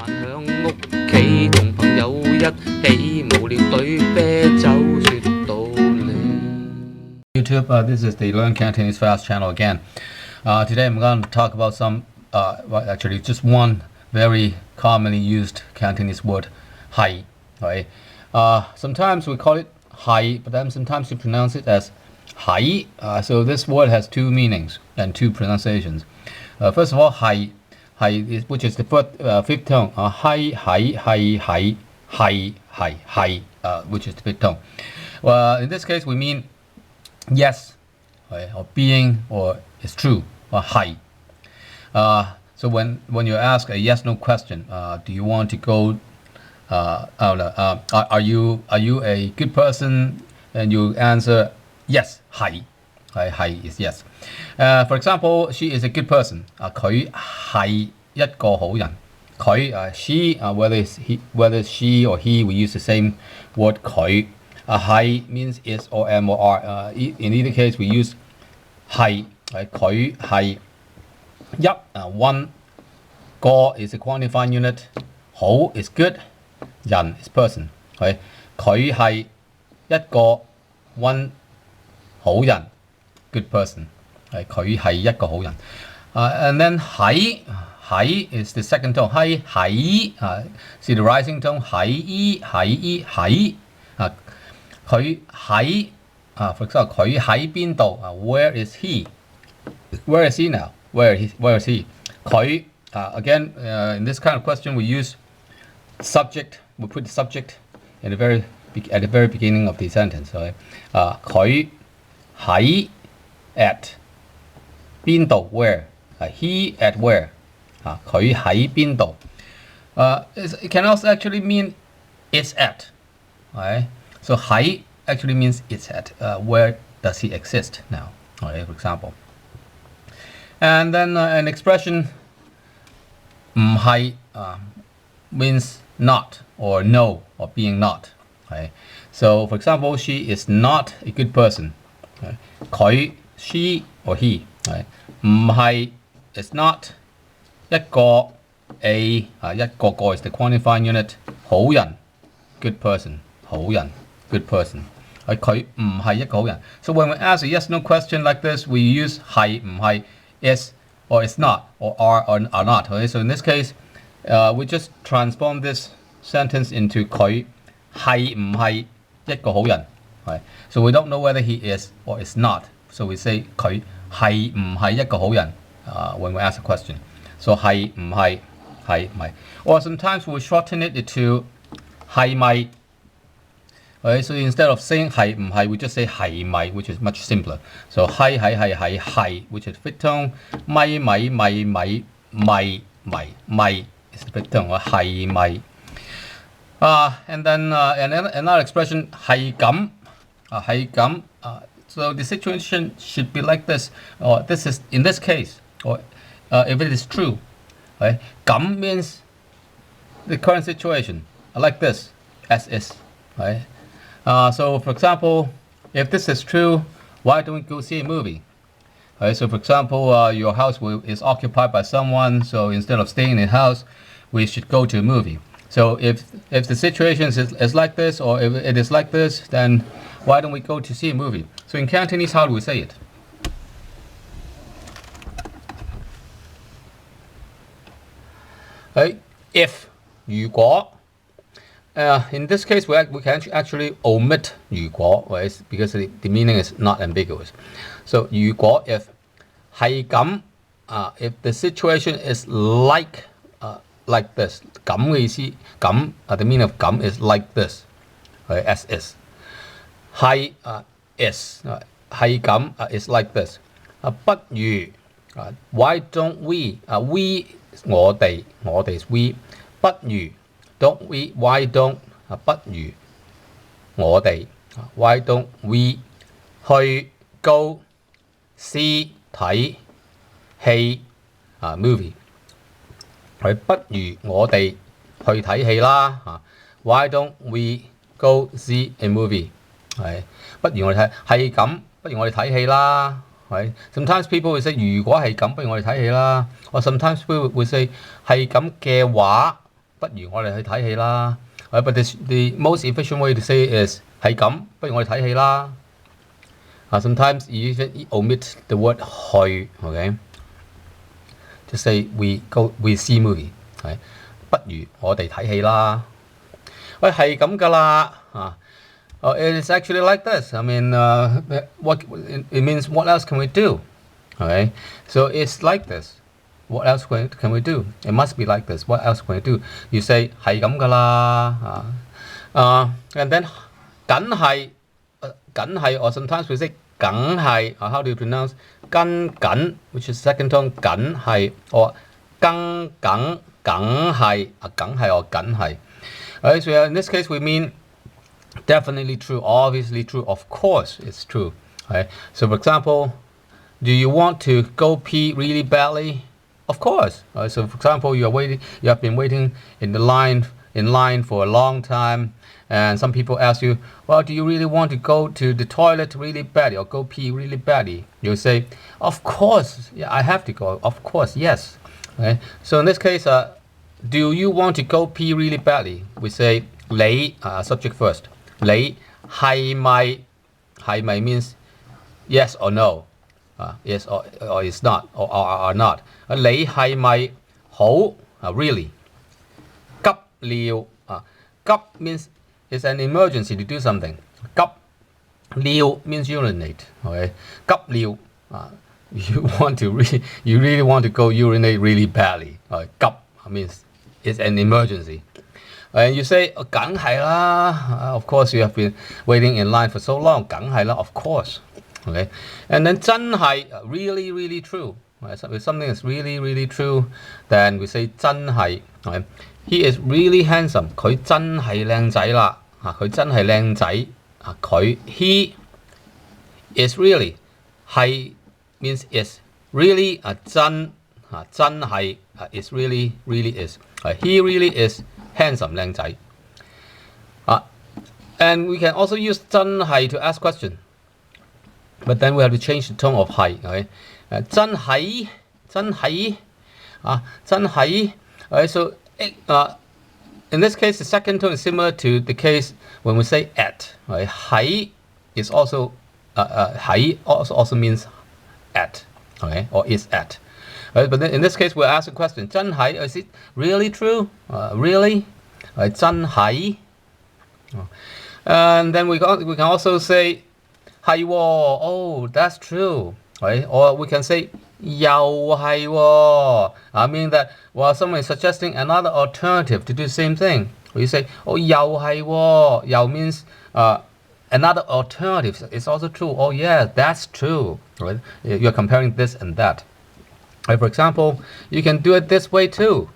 響屋企同朋友一起無聊對啤酒説道理。YouTube, this is the Learn Cantonese Fast channel again. Today I'm going to talk about well, actually just one very commonly used Cantonese word, hai. Right? Sometimes we call it hai, but then sometimes you pronounce it as hai. So this word has two meanings and two pronunciations. First of all, hai, which is the fifth tone. Hai, which is the fifth tone. Well, in this case, we mean yes, right, or being, or it's true, or hai. So when you ask a yes/no question, do you want to go? Are you a good person? And you answer yes, hai. Hai is yes. For example, she is a good person. 佢係一個好人。佢she whether she or he we use the same word 佢。hai means is or am or are. In either case we use 係。佢係one. 個 is a quantifying unit. 好 is good. 人 is person. 佢係一個 one 好人 good person. 佢係一個好人。And then 係 is the second tone. 係 see the rising tone. 係佢喺for example 佢喺邊度？Where is he? Where is he now? Where is he? 佢again in this kind of question we use subject. We put the subject at the very beginning of the sentence. 佢喺 at 邊度 where? He at where? 佢喺邊度 it can also actually mean it's at. Right? So 喺 actually means it's at. Where does he exist now? For example. And then an expression 唔係 means not or no or being not. Right? So for example, she is not a good person. Right? she or he. Right? 唔係 is not 一個 一個 is the quantifying unit. 好人 good person. 好人 good person. 佢唔係一個好人。So when we ask a yes/no question like this, we use 係唔係 is or is not or are or are not. Okay? So in this case, we just transform this sentence into 佢係唔係一個好人。Right? So we don't know whether he is or is not. So we say 佢係唔係一個好人 when we ask a question. So 係唔係 or sometimes we shorten it to 係咪 Okay, so instead of saying 係唔係 we just say 係咪 which is much simpler. So 係 which is fifth tone. 咪 is the fifth tone. 係咪 and then another expression 係咁 so the situation should be like this, or this is in this case, or if it is true. Right? 咁 means the current situation like this as is. Right? So for example, if this is true, why don't we go see a movie? Right? So for example, your house is occupied by someone, so instead of staying in the house, we should go to a movie. So if the situation is like this, or if it is like this, then why don't we go to see a movie? So in Cantonese, how do we say it? Right? If 如果 in this case, we can actually omit 如果 right? Because the meaning is not ambiguous. So 如果 if 係咁 if the situation is like this 咁嘅意思咁the meaning of 咁 is like this, right? As is 係is 係咁is like this 不如 why don't we we 我哋 is we 不如 don't we why don't 不如我哋 why don't we 去 go see 睇戲movie 不如我哋去睇戲啦 why don't we go see a movie 不如我哋係咁不如我哋睇戲啦 Sometimes people will say 如果係咁不如我哋睇戲啦 or sometimes people will say 係咁嘅話不如我哋去睇戲啦。But the most efficient way to say is 係咁，不如我哋睇戲啦。Sometimes you even omit the word 去 ，OK？ Just say we see movie， 係不如我哋睇戲啦。喂，係咁噶啦，it is actually like this. I mean, what it means? What else can we do? Okay, so it's like this. What else can we do? It must be like this. What else can we do? You say 係咁噶啦，and then 梗係or sometimes we say 梗係，how do you pronounce 跟緊 which is second tone 梗係 or 梗係梗係 or 梗係。Alright, so in this case we mean definitely true, obviously true, of course it's true. Right? So for example, do you want to go pee really badly? Of course. So for example, you have been waiting in line for a long time, and some people ask you, well, do you really want to go to the toilet really badly or go pee really badly? You say, of course, yeah, I have to go. Of course, yes. Okay? So in this case, do you want to go pee really badly? We say 你 subject first. 你係咪 means yes or no. Yes or is not or are not. 你係咪好 really 急尿急 means it's an emergency to do something. 急尿 means urinate. Okay? 急尿you really want to go urinate really badly. 急 means it's an emergency. And you say 梗係啦 of course you have been waiting in line for so long 梗係啦 of course. Okay? And then 真係 really really true. If something is really really true, then we say 真係 okay? He is really handsome. 佢真係靚仔啦佢真係靚仔he is really 係 means is really 真係is really is he really is handsome 靚仔and we can also use 真係 to ask question, but then we have to change the tone of 係 okay? 真係真係okay, so in this case the second tone is similar to the case when we say at okay? 係 is also 係 also means at okay? Or is at. Right, but then in this case, we'll ask a question. 真係 is it really true? Really? 真係 And then we can also say 係喎 oh, that's true. Right? Or we can say 又係喎 I mean that well, someone is suggesting another alternative to do the same thing. Or you say 哦又係喎又 means another alternative is also true. Oh yeah, that's true. Right? You're comparing this and that. For example, you can do it this way too.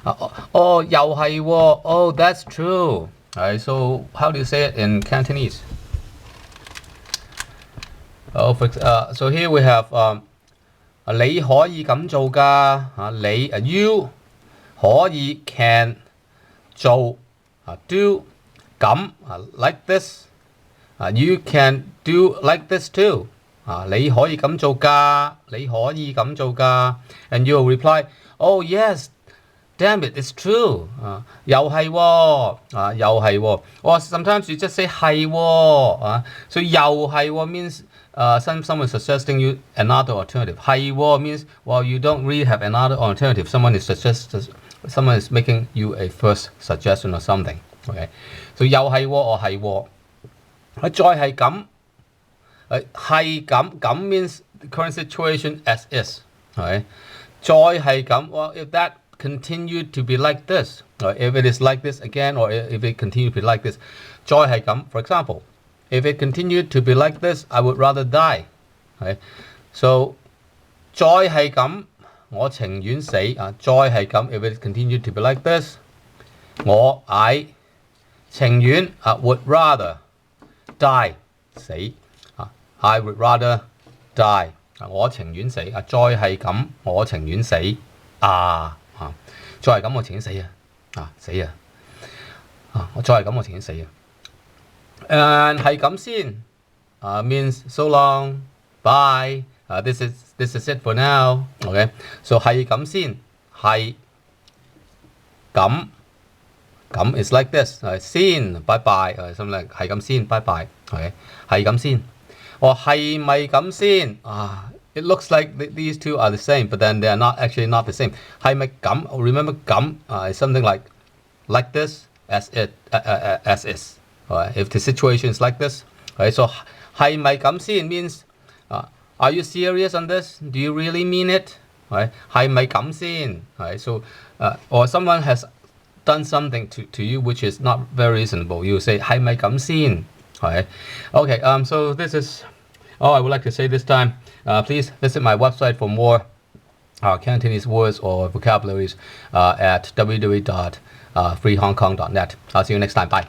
Oh, 又係喎 oh, that's true. Alright, so how do you say it in Cantonese? So here we have 你可以咁做㗎你you 可以 can 做do 咁like this you can do like this too你可以咁做㗎你可以咁做㗎 and you will reply oh yes damn it it's true 又係喎又係喎 or sometimes you just say 係喎so 又係喎 means someone is suggesting you another alternative 係喎 means well you don't really have another alternative someone is making you a first suggestion or something okay so 又係喎 or 係喎再係咁係咁 means the current situation as is okay 再係咁 well if that continued to be like this or if it is like this again or if it continued to be like this 再係咁 for example if it continued to be like this I would rather die okay so 再係咁我情願死再係咁 if it continued to be like this I 情願would rather die 死I would rather die 我情願死再係咁我情願死再係咁我情願死死我再係咁我情願死and 係咁先means so long bye this is it for now okay so 係咁先係咁咁 is like this， 先拜拜，something like 係咁先拜拜，OK 係咁先，係咪咁先？It looks like these two are the same, but then they are not actually not the same. 係咪咁 ？Remember 咁is something like this as is. Alright, if the situation is like this, alright, so 係咪咁先 means are you serious on this? Do you really mean it? Alright, 係咪咁先? Alright, so or someone has done something to you which is not very reasonable. You say 係咪咁先? Alright, okay. So this is all I would like to say this time. Please visit my website for more Cantonese words or vocabularies at www.freehongkong.net. I'll see you next time. Bye.